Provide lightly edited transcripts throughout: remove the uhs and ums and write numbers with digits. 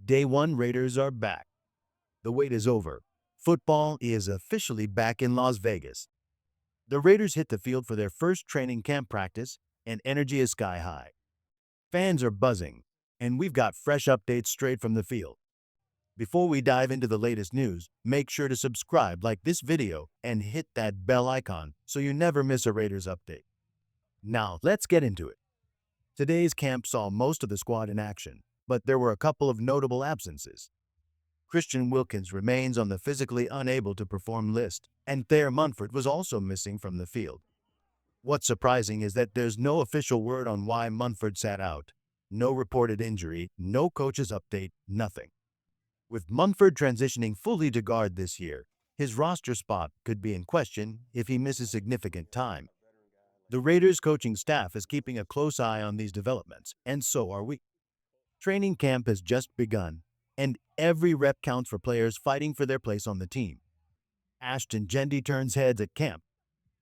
Day one Raiders are back. The wait is over. Football is officially back in Las Vegas. The Raiders hit the field for their first training camp practice, and energy is sky high. Fans are buzzing, and we've got fresh updates straight from the field. Before we dive into the latest news, make sure to subscribe, like this video, and hit that bell icon so you never miss a Raiders update. Now, let's get into it. Today's camp saw most of the squad in action, but there were a couple of notable absences. Christian Wilkins remains on the physically unable to perform list, and Thayer Munford was also missing from the field. What's surprising is that there's no official word on why Munford sat out. No reported injury, no coach's update, nothing. With Munford transitioning fully to guard this year, his roster spot could be in question if he misses significant time. The Raiders coaching staff is keeping a close eye on these developments, and so are we. Training camp has just begun, and every rep counts for players fighting for their place on the team. Ashton Jeanty turns heads at camp.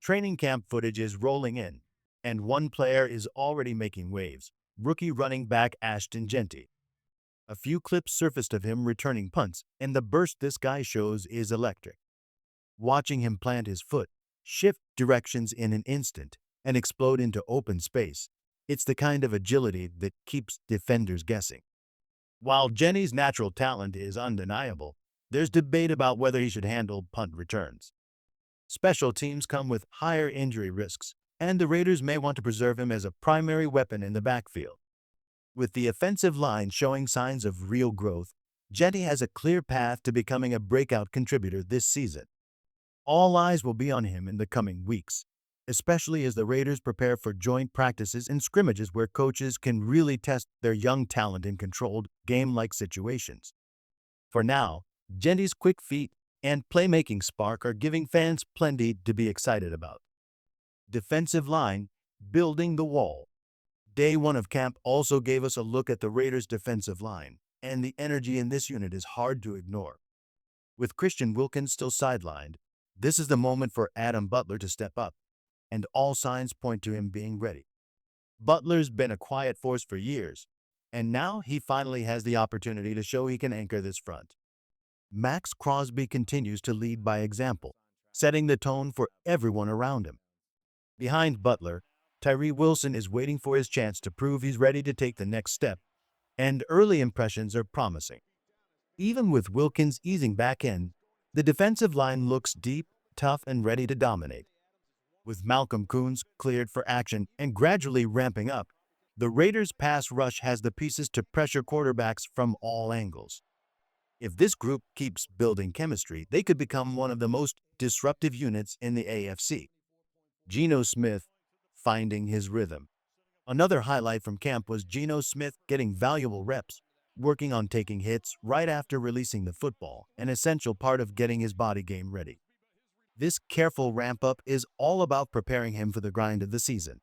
Training camp footage is rolling in, and one player is already making waves, rookie running back Ashton Jeanty. A few clips surfaced of him returning punts, and the burst this guy shows is electric. Watching him plant his foot, shift directions in an instant, and explode into open space, it's the kind of agility that keeps defenders guessing. While Jenny's natural talent is undeniable, there's debate about whether he should handle punt returns. Special teams come with higher injury risks, and the Raiders may want to preserve him as a primary weapon in the backfield. With the offensive line showing signs of real growth, Jeanty has a clear path to becoming a breakout contributor this season. All eyes will be on him in the coming weeks, especially as the Raiders prepare for joint practices and scrimmages where coaches can really test their young talent in controlled, game-like situations. For now, Jeanty's quick feet and playmaking spark are giving fans plenty to be excited about. Defensive line, building the wall. Day one of camp also gave us a look at the Raiders' defensive line, and the energy in this unit is hard to ignore. With Christian Wilkins still sidelined, this is the moment for Adam Butler to step up, and all signs point to him being ready. Butler's been a quiet force for years, and now he finally has the opportunity to show he can anchor this front. Max Crosby continues to lead by example, setting the tone for everyone around him. Behind Butler, Tyree Wilson is waiting for his chance to prove he's ready to take the next step, and early impressions are promising. Even with Wilkins easing back in, the defensive line looks deep, tough, and ready to dominate. With Malcolm Koonce cleared for action and gradually ramping up, the Raiders' pass rush has the pieces to pressure quarterbacks from all angles. If this group keeps building chemistry, they could become one of the most disruptive units in the AFC. Geno Smith finding his rhythm. Another highlight from camp was Geno Smith getting valuable reps, working on taking hits right after releasing the football, an essential part of getting his body game ready. This careful ramp-up is all about preparing him for the grind of the season.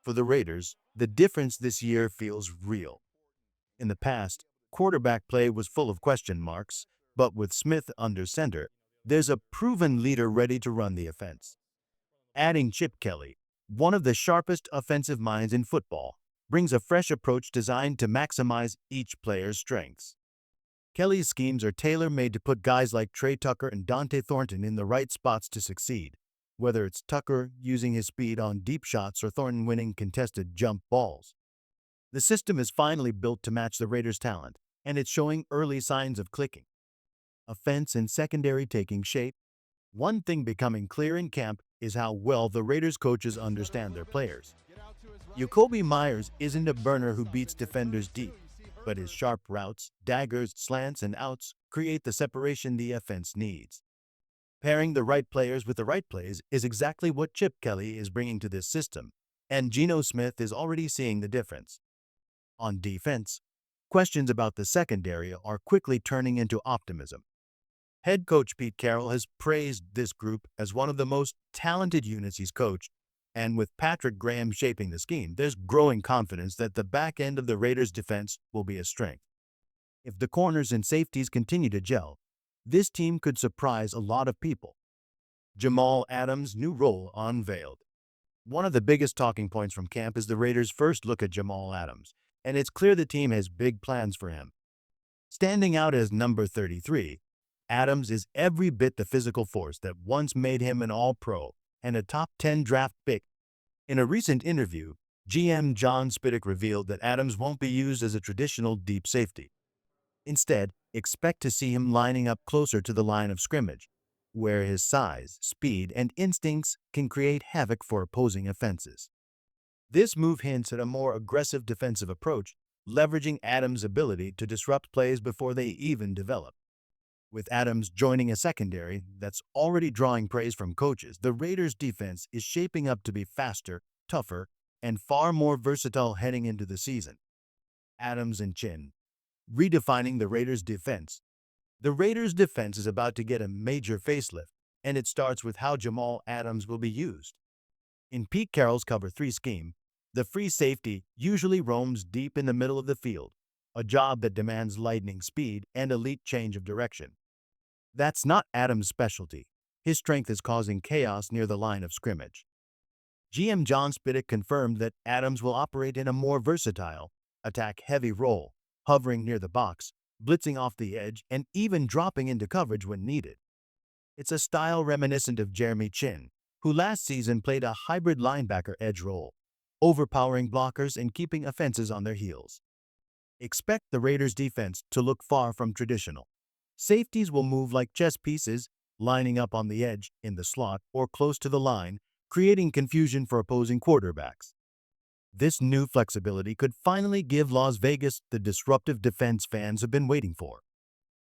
For the Raiders, the difference this year feels real. In the past, quarterback play was full of question marks, but with Smith under center, there's a proven leader ready to run the offense. Adding Chip Kelly, one of the sharpest offensive minds in football, brings a fresh approach designed to maximize each player's strengths. Kelly's schemes are tailor-made to put guys like Trey Tucker and Dante Thornton in the right spots to succeed, whether it's Tucker using his speed on deep shots or Thornton winning contested jump balls. The system is finally built to match the Raiders' talent, and it's showing early signs of clicking. Offense and secondary taking shape. One thing becoming clear in camp is how well the Raiders coaches understand their players. Jakobi Meyers isn't a burner who beats defenders deep, but his sharp routes, daggers, slants, and outs create the separation the offense needs. Pairing the right players with the right plays is exactly what Chip Kelly is bringing to this system, and Geno Smith is already seeing the difference. On defense, questions about the secondary are quickly turning into optimism. Head coach Pete Carroll has praised this group as one of the most talented units he's coached, and with Patrick Graham shaping the scheme, there's growing confidence that the back end of the Raiders' defense will be a strength. If the corners and safeties continue to gel, this team could surprise a lot of people. Jamal Adams' new role unveiled. One of the biggest talking points from camp is the Raiders' first look at Jamal Adams, and it's clear the team has big plans for him. Standing out as number 33, Adams is every bit the physical force that once made him an All-Pro and a top 10 draft pick. In a recent interview, GM John Spiddick revealed that Adams won't be used as a traditional deep safety. Instead, expect to see him lining up closer to the line of scrimmage, where his size, speed, and instincts can create havoc for opposing offenses. This move hints at a more aggressive defensive approach, leveraging Adams' ability to disrupt plays before they even develop. With Adams joining a secondary that's already drawing praise from coaches, the Raiders' defense is shaping up to be faster, tougher, and far more versatile heading into the season. Adams and Chin, redefining the Raiders' defense. The Raiders' defense is about to get a major facelift, and it starts with how Jamal Adams will be used. In Pete Carroll's Cover 3 scheme, the free safety usually roams deep in the middle of the field, a job that demands lightning speed and elite change of direction. That's not Adams' specialty. His strength is causing chaos near the line of scrimmage. GM John Spiddick confirmed that Adams will operate in a more versatile, attack-heavy role, hovering near the box, blitzing off the edge, and even dropping into coverage when needed. It's a style reminiscent of Jeremy Chin, who last season played a hybrid linebacker edge role, overpowering blockers and keeping offenses on their heels. Expect the Raiders' defense to look far from traditional. Safeties will move like chess pieces, lining up on the edge, in the slot, or close to the line, creating confusion for opposing quarterbacks. This new flexibility could finally give Las Vegas the disruptive defense fans have been waiting for.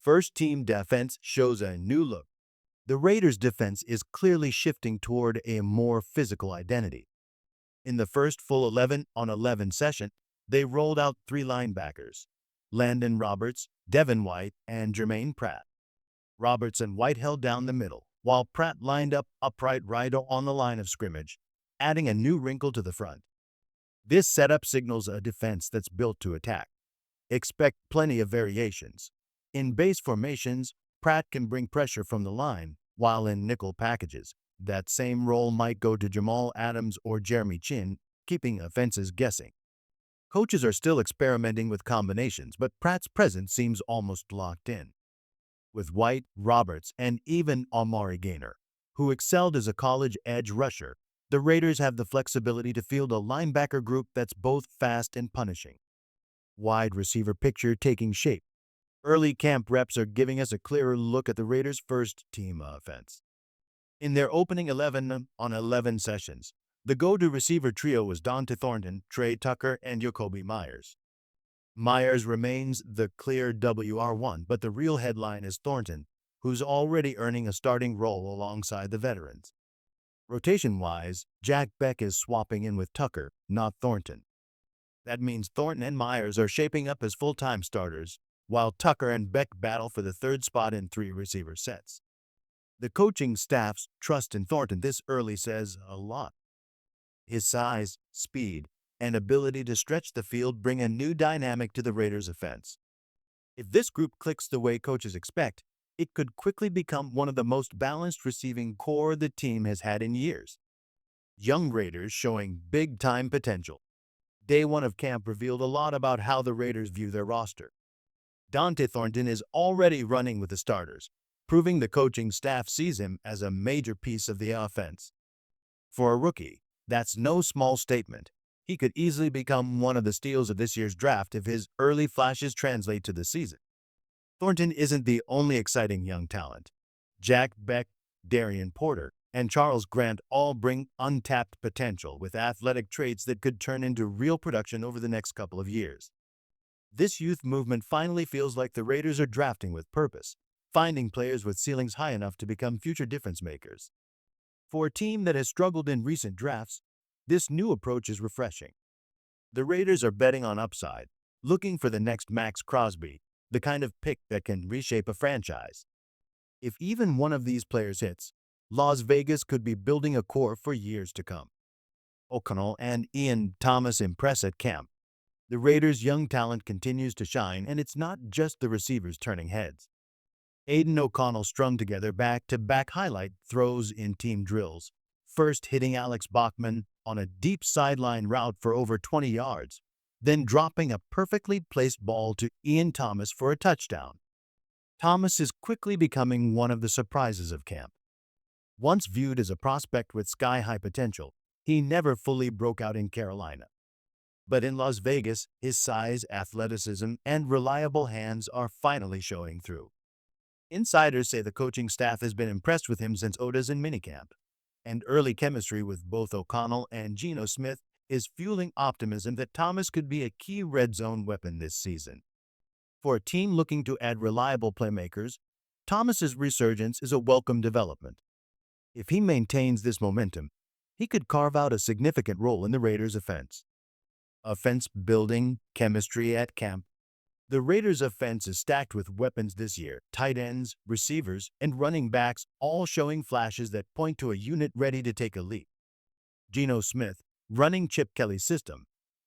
First-team defense shows a new look. The Raiders' defense is clearly shifting toward a more physical identity. In the first full 11-on-11 session, they rolled out 3 linebackers: Landon Roberts, Devin White, and Jermaine Pratt. Roberts and White held down the middle, while Pratt lined up upright right on the line of scrimmage, adding a new wrinkle to the front. This setup signals a defense that's built to attack. Expect plenty of variations. In base formations, Pratt can bring pressure from the line, while in nickel packages, that same role might go to Jamal Adams or Jeremy Chin, keeping offenses guessing. Coaches are still experimenting with combinations, but Pratt's presence seems almost locked in. With White, Roberts, and even Amari Gaynor, who excelled as a college edge rusher, the Raiders have the flexibility to field a linebacker group that's both fast and punishing. Wide receiver picture taking shape. Early camp reps are giving us a clearer look at the Raiders' first-team offense. In their opening 11-on-11 sessions, the go-to receiver trio was Dante Thornton, Trey Tucker, and Jakobi Meyers. Meyers remains the clear WR1, but the real headline is Thornton, who's already earning a starting role alongside the veterans. Rotation-wise, Jack Beck is swapping in with Tucker, not Thornton. That means Thornton and Meyers are shaping up as full-time starters, while Tucker and Beck battle for the third spot in 3 receiver sets. The coaching staff's trust in Thornton this early says a lot. His size, speed, and ability to stretch the field bring a new dynamic to the Raiders' offense. If this group clicks the way coaches expect, it could quickly become one of the most balanced receiving core the team has had in years. Young Raiders showing big-time potential. Day 1 of camp revealed a lot about how the Raiders view their roster. Dante Thornton is already running with the starters, proving the coaching staff sees him as a major piece of the offense. For a rookie, that's no small statement. He could easily become one of the steals of this year's draft if his early flashes translate to the season. Thornton isn't the only exciting young talent. Jack Beck, Darian Porter, and Charles Grant all bring untapped potential with athletic traits that could turn into real production over the next couple of years. This youth movement finally feels like the Raiders are drafting with purpose, finding players with ceilings high enough to become future difference makers. For a team that has struggled in recent drafts, this new approach is refreshing. The Raiders are betting on upside, looking for the next Max Crosby, the kind of pick that can reshape a franchise. If even one of these players hits, Las Vegas could be building a core for years to come. O'Connell and Ian Thomas impress at camp. The Raiders' young talent continues to shine, and it's not just the receivers turning heads. Aiden O'Connell strung together back-to-back highlight throws in team drills, first hitting Alex Bachman on a deep sideline route for over 20 yards, then dropping a perfectly placed ball to Ian Thomas for a touchdown. Thomas is quickly becoming one of the surprises of camp. Once viewed as a prospect with sky-high potential, he never fully broke out in Carolina. But in Las Vegas, his size, athleticism, and reliable hands are finally showing through. Insiders say the coaching staff has been impressed with him since Oda's in minicamp, and early chemistry with both O'Connell and Geno Smith is fueling optimism that Thomas could be a key red zone weapon this season. For a team looking to add reliable playmakers, Thomas's resurgence is a welcome development. If he maintains this momentum, he could carve out a significant role in the Raiders' offense building chemistry at camp. The Raiders' offense is stacked with weapons this year, tight ends, receivers, and running backs, all showing flashes that point to a unit ready to take a leap. Geno Smith, running Chip Kelly's system,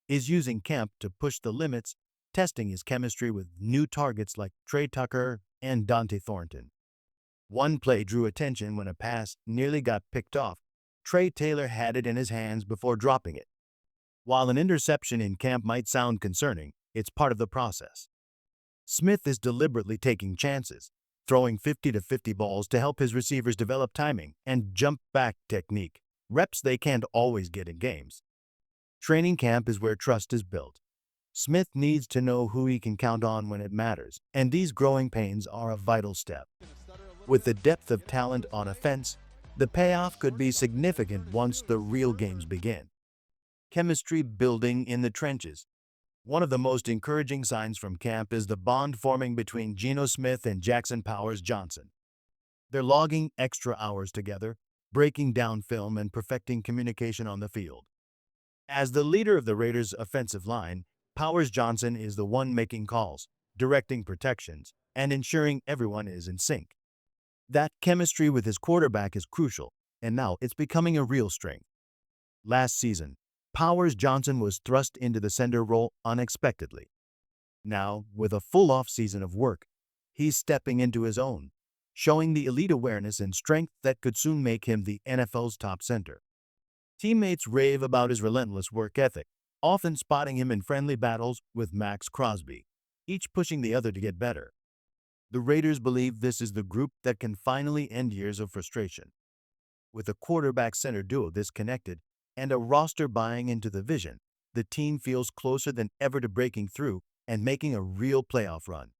is using camp to push the limits, testing his chemistry with new targets like Trey Tucker and Dante Thornton. One play drew attention when a pass nearly got picked off. Trey Taylor had it in his hands before dropping it. While an interception in camp might sound concerning, it's part of the process. Smith is deliberately taking chances, throwing 50 to 50 balls to help his receivers develop timing and jump back technique, reps they can't always get in games. Training camp is where trust is built. Smith needs to know who he can count on when it matters, and these growing pains are a vital step. With the depth of talent on offense, the payoff could be significant once the real games begin. Chemistry building in the trenches. One of the most encouraging signs from camp is the bond forming between Geno Smith and Jackson Powers Johnson. They're logging extra hours together, breaking down film and perfecting communication on the field. As the leader of the Raiders' offensive line, Powers Johnson is the one making calls, directing protections, and ensuring everyone is in sync. That chemistry with his quarterback is crucial, and now it's becoming a real strength. Last season, Powers Johnson was thrust into the center role unexpectedly. Now, with a full off-season of work, he's stepping into his own, showing the elite awareness and strength that could soon make him the NFL's top center. Teammates rave about his relentless work ethic, often spotting him in friendly battles with Max Crosby, each pushing the other to get better. The Raiders believe this is the group that can finally end years of frustration. With a quarterback-center duo this connected and a roster buying into the vision, the team feels closer than ever to breaking through and making a real playoff run.